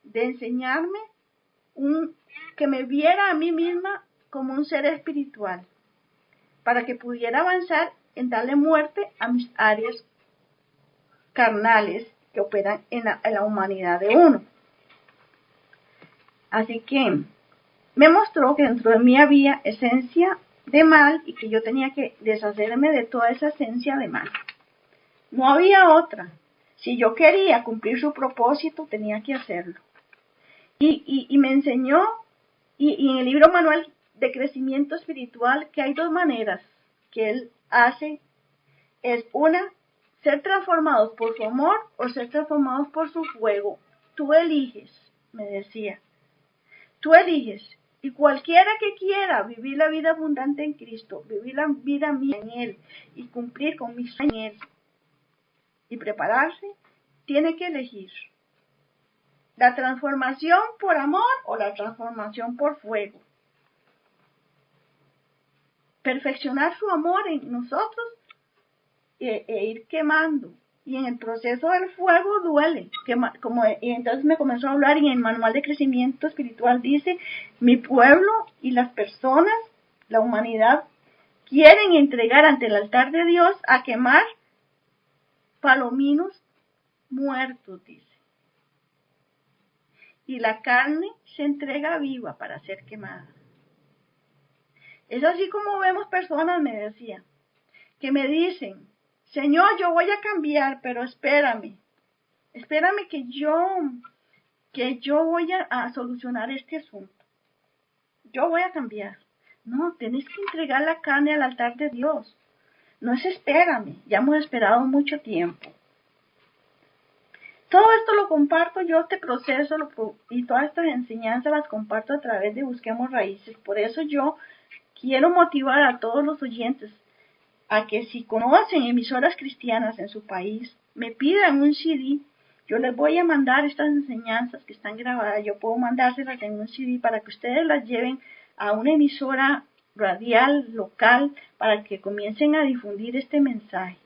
de enseñarme que me viera a mí misma como un ser espiritual, para que pudiera avanzar en darle muerte a mis áreas carnales que operan en la humanidad de uno. Así que me mostró que dentro de mí había esencia de mal y que yo tenía que deshacerme de toda esa esencia de mal. No había otra. Si yo quería cumplir su propósito, tenía que hacerlo. Y me enseñó, y en el libro Manual de Crecimiento Espiritual, que hay dos maneras que él hace. Es una, ser transformados por su amor o ser transformados por su fuego. Tú eliges, me decía. Tú eliges, y cualquiera que quiera vivir la vida abundante en Cristo, vivir la vida mía en Él y cumplir con mis sueños en Él y prepararse, tiene que elegir la transformación por amor o la transformación por fuego. Perfeccionar su amor en nosotros e ir quemando. Y en el proceso del fuego duele. Y entonces me comenzó a hablar, y en el Manual de Crecimiento Espiritual dice, mi pueblo y las personas, la humanidad, quieren entregar ante el altar de Dios a quemar palominos muertos, dice. Y la carne se entrega viva para ser quemada. Es así como vemos personas, me decía, que me dicen, Señor, yo voy a cambiar, pero espérame que yo voy a solucionar este asunto. Yo voy a cambiar. No, tenés que entregar la carne al altar de Dios. no es espérame, ya hemos esperado mucho tiempo. Todo esto lo comparto yo, este proceso y todas estas enseñanzas las comparto a través de Busquemos Raíces. Por eso yo quiero motivar a todos los oyentes a que si conocen emisoras cristianas en su país, me pidan un CD. Yo les voy a mandar estas enseñanzas que están grabadas. Yo puedo mandárselas en un CD para que ustedes las lleven a una emisora radial, local, para que comiencen a difundir este mensaje.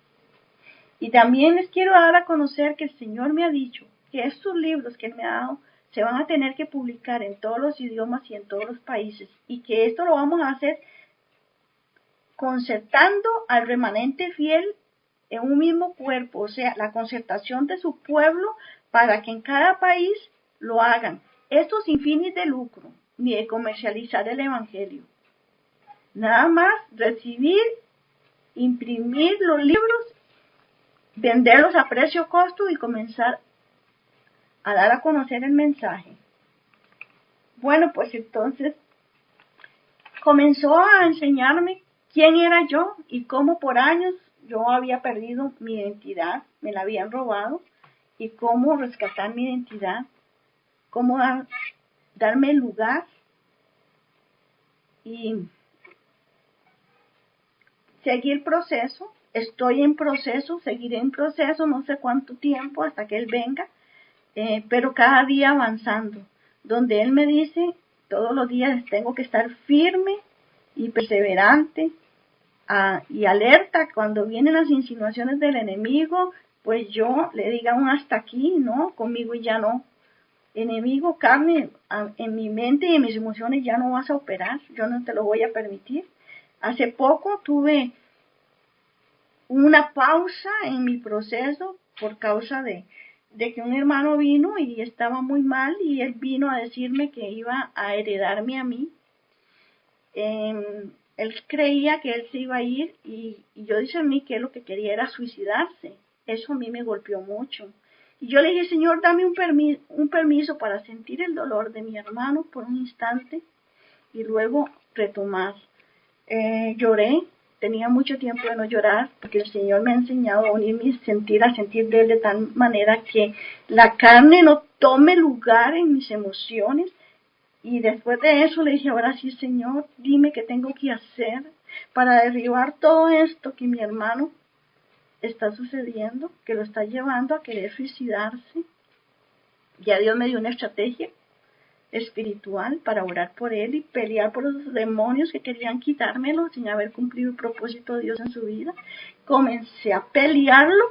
Y también les quiero dar a conocer que el Señor me ha dicho que estos libros que Él me ha dado se van a tener que publicar en todos los idiomas y en todos los países. Y que esto lo vamos a hacer concertando al remanente fiel en un mismo cuerpo, o sea, la concertación de su pueblo para que en cada país lo hagan. Esto sin fines de lucro, ni de comercializar el Evangelio. Nada más recibir, imprimir los libros, venderlos a precio costo y comenzar a dar a conocer el mensaje. Bueno, pues entonces comenzó a enseñarme quién era yo y cómo por años yo había perdido mi identidad, me la habían robado, y cómo rescatar mi identidad, cómo darme el lugar y seguir el proceso. Estoy en proceso, seguiré en proceso, no sé cuánto tiempo hasta que Él venga, pero cada día avanzando, donde Él me dice, todos los días tengo que estar firme y perseverante y alerta cuando vienen las insinuaciones del enemigo, pues yo le diga un hasta aquí, no, conmigo ya no. Enemigo, carne, en mi mente y en mis emociones ya no vas a operar, yo no te lo voy a permitir. Hace poco tuve una pausa en mi proceso por causa de que un hermano vino y estaba muy mal y él vino a decirme que iba a heredarme a mí. Él creía que él se iba a ir y yo dije a mí que él lo que quería era suicidarse. Eso a mí me golpeó mucho. Y yo le dije, Señor, dame un permiso para sentir el dolor de mi hermano por un instante y luego retomar. Lloré, tenía mucho tiempo de no llorar porque el Señor me ha enseñado a unir mi sentir a sentir de Él de tal manera que la carne no tome lugar en mis emociones. Y después de eso le dije, ahora sí, Señor, dime qué tengo que hacer para derribar todo esto que mi hermano está sucediendo, que lo está llevando a querer suicidarse. Ya Dios me dio una estrategia espiritual para orar por él y pelear por los demonios que querían quitármelo sin haber cumplido el propósito de Dios en su vida. Comencé a pelearlo,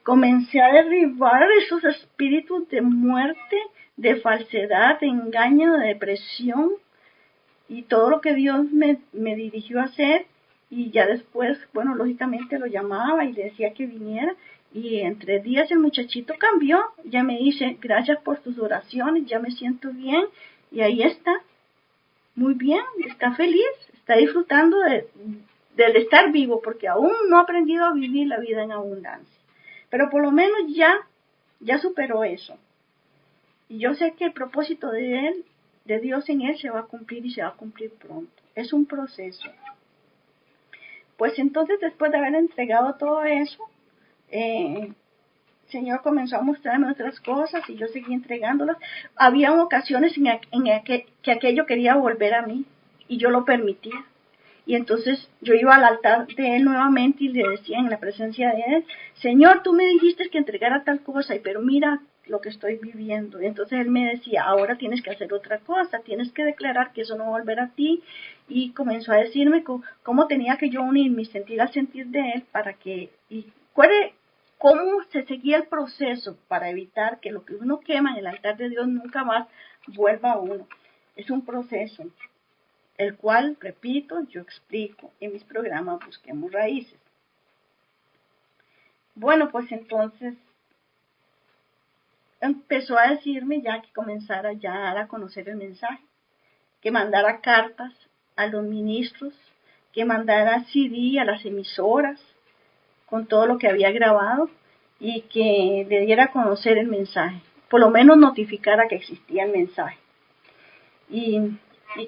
comencé a derribar esos espíritus de muerte, de falsedad, de engaño, de depresión y todo lo que Dios me dirigió a hacer. Y ya después, bueno, lógicamente lo llamaba y le decía que viniera. Y en 3 días el muchachito cambió. Ya me dice, gracias por tus oraciones, ya me siento bien. Y ahí está, muy bien, está feliz, está disfrutando del estar vivo, porque aún no ha aprendido a vivir la vida en abundancia. Pero por lo menos ya superó eso. Y yo sé que el propósito de él, de Dios en él, se va a cumplir y se va a cumplir pronto. Es un proceso. Pues entonces, después de haber entregado todo eso, el Señor comenzó a mostrarme otras cosas y yo seguí entregándolas. Había ocasiones que aquello quería volver a mí y yo lo permitía. Y entonces yo iba al altar de Él nuevamente y le decía en la presencia de Él, Señor, tú me dijiste que entregara tal cosa, pero mira lo que estoy viviendo. Y entonces Él me decía, ahora tienes que hacer otra cosa, tienes que declarar que eso no va a volver a ti. Y comenzó a decirme cómo tenía que yo unir mi sentir al sentir de Él para que, y cómo se seguía el proceso para evitar que lo que uno quema en el altar de Dios nunca más vuelva a uno. Es un proceso, el cual, repito, yo explico en mis programas Busquemos Raíces. Bueno, pues entonces empezó a decirme ya que comenzara ya a dar a conocer el mensaje, que mandara cartas a los ministros, que mandara CD a las emisoras con todo lo que había grabado y que le diera a conocer el mensaje, por lo menos notificara que existía el mensaje. Y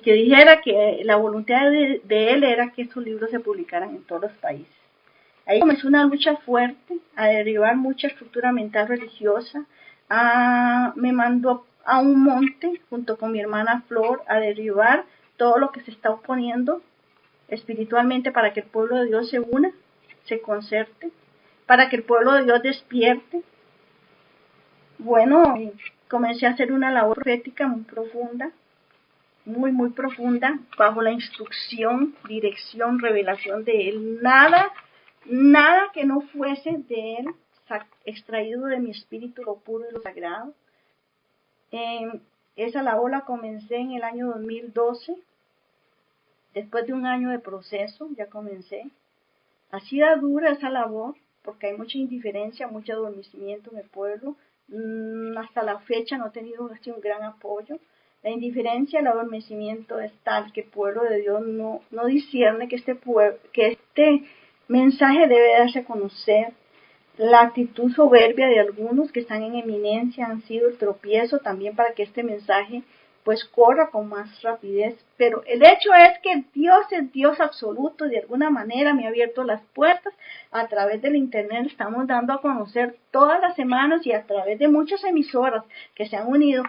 que dijera que la voluntad de él era que estos libros se publicaran en todos los países. Ahí comenzó una lucha fuerte a derribar mucha estructura mental religiosa. Me mandó a un monte junto con mi hermana Flor a derribar todo lo que se está oponiendo espiritualmente para que el pueblo de Dios se una, se concerte, para que el pueblo de Dios despierte. Bueno, comencé a hacer una labor profética muy profunda, muy profunda, bajo la instrucción, dirección, revelación de Él. Nada que no fuese de Él, extraído de mi espíritu, lo puro y lo sagrado. Esa labor la comencé en el año 2012. Después de un año de proceso, ya comencé. Ha sido dura esa labor, porque hay mucha indiferencia, mucho adormecimiento en el pueblo. Hasta la fecha no he tenido así un gran apoyo. La indiferencia, el adormecimiento es tal que el pueblo de Dios no discierne que este mensaje debe darse a conocer. La actitud soberbia de algunos que están en eminencia han sido el tropiezo también para que este mensaje pues corra con más rapidez. Pero el hecho es que Dios es Dios absoluto, de alguna manera me ha abierto las puertas. A través del internet estamos dando a conocer todas las semanas y a través de muchas emisoras que se han unido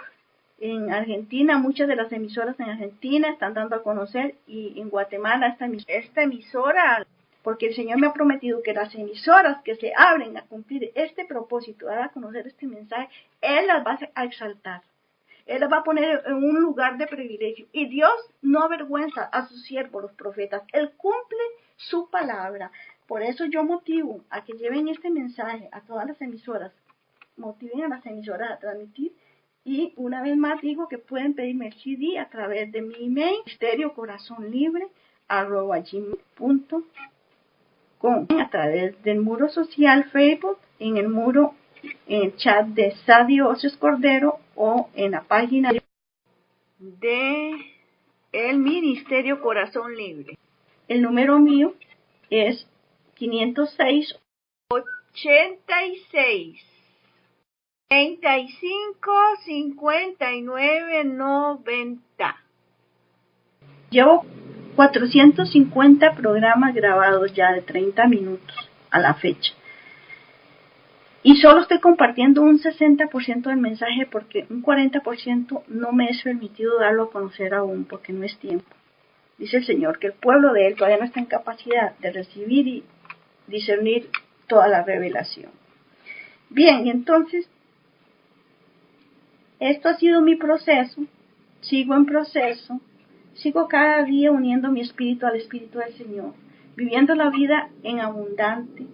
en Argentina, muchas de las emisoras en Argentina están dando a conocer, y en Guatemala esta emisora, porque el Señor me ha prometido que las emisoras que se abren a cumplir este propósito, dar a conocer este mensaje, Él las va a exaltar. Él las va a poner en un lugar de privilegio. Y Dios no avergüenza a sus siervos, los profetas. Él cumple su palabra. Por eso yo motivo a que lleven este mensaje a todas las emisoras. Motiven a las emisoras a transmitir. Y una vez más digo que pueden pedirme el CD a través de mi email, ministeriocorazonlibre@gmail.com, a través del muro social Facebook, en el chat de Sadio Ocios Cordero, o en la página de el Ministerio Corazón Libre. El número mío es 506 86 35 59 90. Llevo 450 programas grabados ya de 30 minutos a la fecha. Y solo estoy compartiendo un 60% del mensaje porque un 40% no me es permitido darlo a conocer aún porque no es tiempo. Dice el Señor que el pueblo de Él todavía no está en capacidad de recibir y discernir toda la revelación. Bien, y entonces, esto ha sido mi proceso, sigo en proceso, sigo cada día uniendo mi espíritu al espíritu del Señor, viviendo la vida en abundante,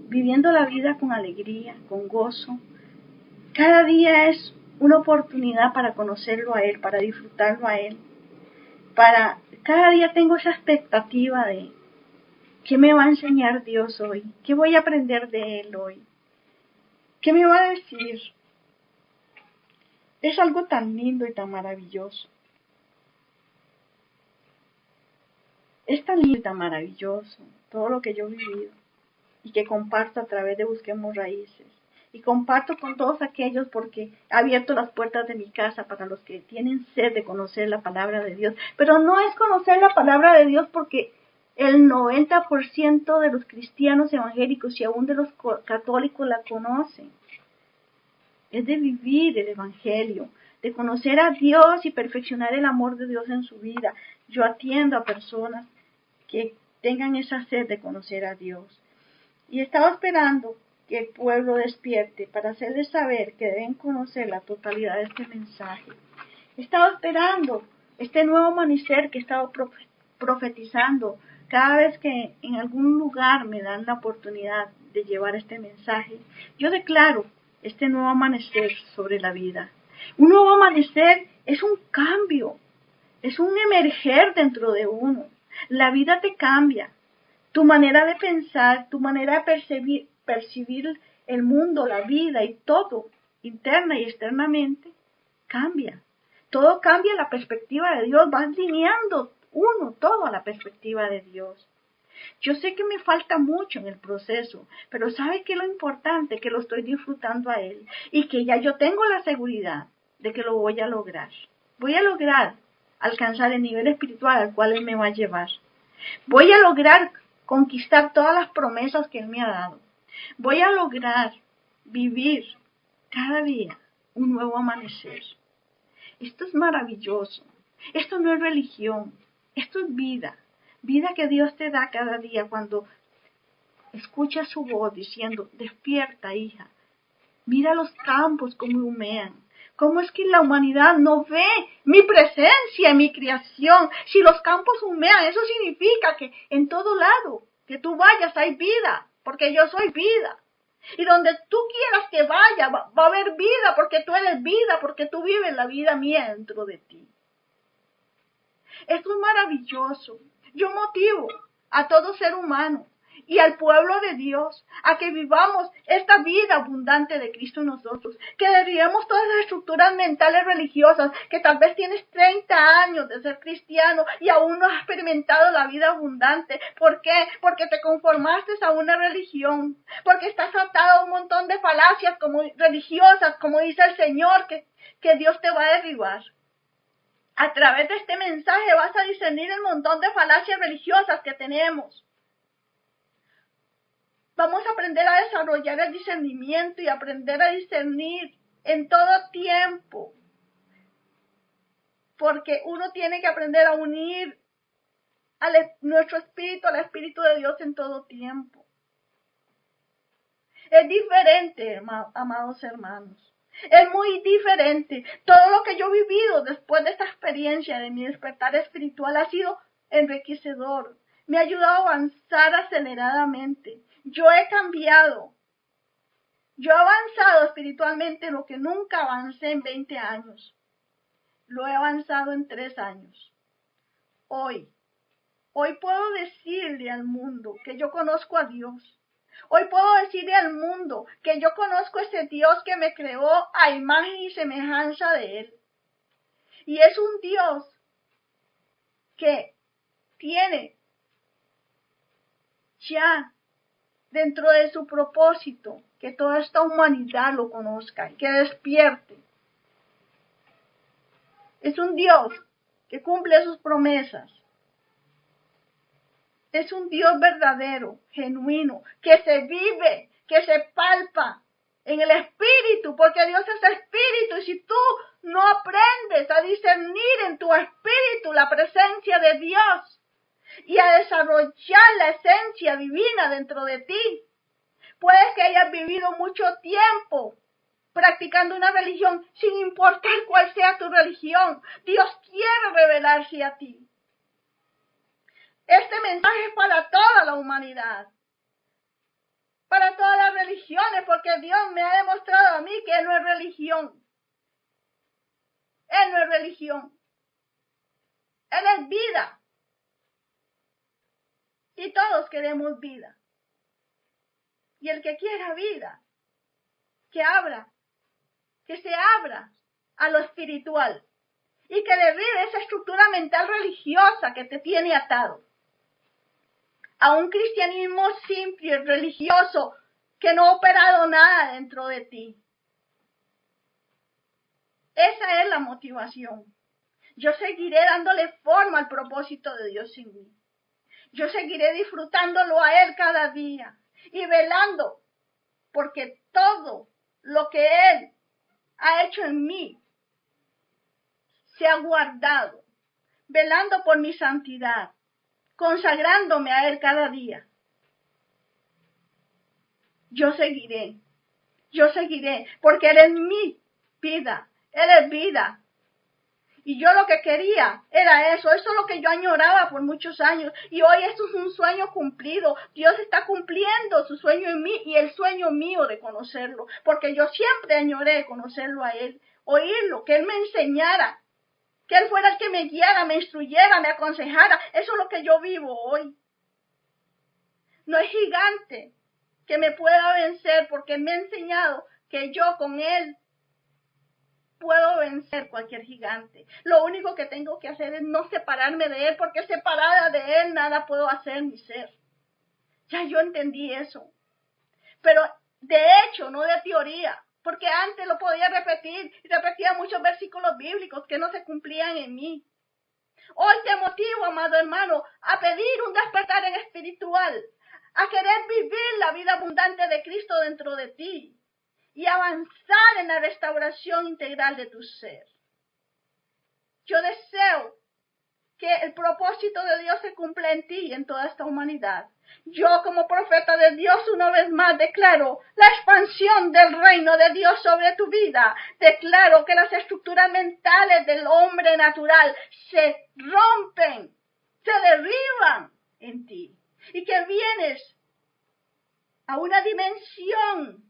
viviendo la vida con alegría, con gozo. Cada día es una oportunidad para conocerlo a Él, para disfrutarlo a Él. Cada día tengo esa expectativa de ¿qué me va a enseñar Dios hoy? ¿Qué voy a aprender de Él hoy? ¿Qué me va a decir? Es algo tan lindo y tan maravilloso. Es tan lindo y tan maravilloso todo lo que yo he vivido y que comparto a través de Busquemos Raíces. Y comparto con todos aquellos porque he abierto las puertas de mi casa para los que tienen sed de conocer la palabra de Dios. Pero no es conocer la palabra de Dios porque el 90% de los cristianos evangélicos y aún de los católicos la conocen. Es de vivir el evangelio, de conocer a Dios y perfeccionar el amor de Dios en su vida. Yo atiendo a personas que tengan esa sed de conocer a Dios. Y estaba esperando que el pueblo despierte para hacerles saber que deben conocer la totalidad de este mensaje. Estaba esperando este nuevo amanecer que he estado profetizando cada vez que en algún lugar me dan la oportunidad de llevar este mensaje. Yo declaro este nuevo amanecer sobre la vida. Un nuevo amanecer es un cambio, es un emerger dentro de uno. La vida te cambia. Tu manera de pensar, tu manera de percibir el mundo, la vida y todo, interna y externamente, cambia. Todo cambia la perspectiva de Dios, va alineando todo a la perspectiva de Dios. Yo sé que me falta mucho en el proceso, pero ¿sabe qué es lo importante? Que lo estoy disfrutando a Él y que ya yo tengo la seguridad de que lo voy a lograr. Voy a lograr alcanzar el nivel espiritual al cual Él me va a llevar. Voy a lograr conquistar todas las promesas que Él me ha dado. Voy a lograr vivir cada día un nuevo amanecer. Esto es maravilloso. Esto no es religión. Esto es vida. Vida que Dios te da cada día cuando escuchas su voz diciendo, despierta, hija. Mira los campos como humean. ¿Cómo es que la humanidad no ve mi presencia en mi creación? Si los campos humean, eso significa que en todo lado que tú vayas hay vida, porque yo soy vida. Y donde tú quieras que vaya, va a haber vida, porque tú eres vida, porque tú vives la vida mía dentro de ti. Esto es maravilloso. Yo motivo a todo ser humano y al pueblo de Dios a que vivamos esta vida abundante de Cristo en nosotros, que derribemos todas las estructuras mentales religiosas, que tal vez tienes 30 años de ser cristiano y aún no has experimentado la vida abundante. ¿Por qué? Porque te conformaste a una religión, porque estás atado a un montón de falacias religiosas, como dice el Señor, que Dios te va a derribar. A través de este mensaje vas a discernir el montón de falacias religiosas que tenemos. Vamos a aprender a desarrollar el discernimiento y aprender a discernir en todo tiempo. Porque uno tiene que aprender a unir nuestro espíritu al Espíritu de Dios en todo tiempo. Es diferente, amados hermanos. Es muy diferente. Todo lo que yo he vivido después de esta experiencia de mi despertar espiritual ha sido enriquecedor. Me ha ayudado a avanzar aceleradamente. Yo he cambiado. Yo he avanzado espiritualmente lo que nunca avancé en 20 años. Lo he avanzado en 3 años. Hoy puedo decirle al mundo que yo conozco a Dios. Hoy puedo decirle al mundo que yo conozco a ese Dios que me creó a imagen y semejanza de Él. Y es un Dios que tiene ya dentro de su propósito que toda esta humanidad lo conozca y que despierte. Es un Dios que cumple sus promesas. Es un Dios verdadero, genuino, que se vive, que se palpa en el espíritu, porque Dios es espíritu, y si tú no aprendes a discernir en tu espíritu la presencia de Dios y a desarrollar la esencia divina dentro de ti, puedes que hayas vivido mucho tiempo practicando una religión, sin importar cuál sea tu religión. Dios quiere revelarse a ti. Este mensaje es para toda la humanidad, para todas las religiones, porque Dios me ha demostrado a mí que Él no es religión. Él no es religión. Él es vida. Y todos queremos vida. Y el que quiera vida, que se abra a lo espiritual y que derribe esa estructura mental religiosa que te tiene atado a un cristianismo simple y religioso que no ha operado nada dentro de ti. Esa es la motivación. Yo seguiré dándole forma al propósito de Dios en mí. Yo seguiré disfrutándolo a Él cada día y velando porque todo lo que Él ha hecho en mí se ha guardado, velando por mi santidad, consagrándome a Él cada día. Yo seguiré, porque Él es mi vida, Él es vida. Y yo lo que quería era eso es lo que yo añoraba por muchos años. Y hoy esto es un sueño cumplido. Dios está cumpliendo su sueño en mí y el sueño mío de conocerlo. Porque yo siempre añoré conocerlo a Él, oírlo, que Él me enseñara, que Él fuera el que me guiara, me instruyera, me aconsejara. Eso es lo que yo vivo hoy. No hay gigante que me pueda vencer porque Él me ha enseñado que yo con Él puedo vencer cualquier gigante. Lo único que tengo que hacer es no separarme de Él, porque separada de Él nada puedo hacer ni ser. Ya yo entendí eso. Pero de hecho, no de teoría, porque antes lo podía repetir y repetía muchos versículos bíblicos que no se cumplían en mí. Hoy te motivo, amado hermano, a pedir un despertar en espiritual, a querer vivir la vida abundante de Cristo dentro de ti y avanzar en la restauración integral de tu ser. Yo deseo que el propósito de Dios se cumpla en ti y en toda esta humanidad. Yo, como profeta de Dios, una vez más declaro la expansión del reino de Dios sobre tu vida. Declaro que las estructuras mentales del hombre natural se rompen, se derriban en ti y que vienes a una dimensión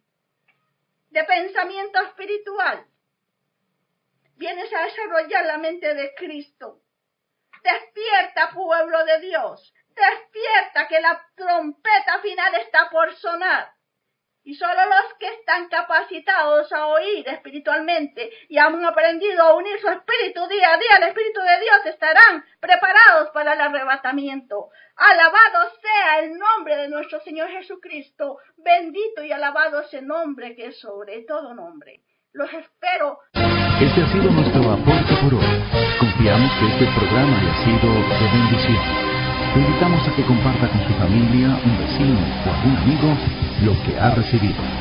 de pensamiento espiritual. Vienes a desarrollar la mente de Cristo. Despierta, pueblo de Dios. Despierta, que la trompeta final está por sonar. Y solo los que están capacitados a oír espiritualmente y han aprendido a unir su espíritu día a día al Espíritu de Dios estarán preparados para el arrebatamiento. Alabado sea el nombre de nuestro Señor Jesucristo. Bendito y alabado ese nombre que es sobre todo nombre. Los espero. Este ha sido nuestro aporte por hoy. Confiamos que este programa haya sido de bendición. Te invitamos a que comparta con su familia, un vecino o algún amigo lo que ha recibido.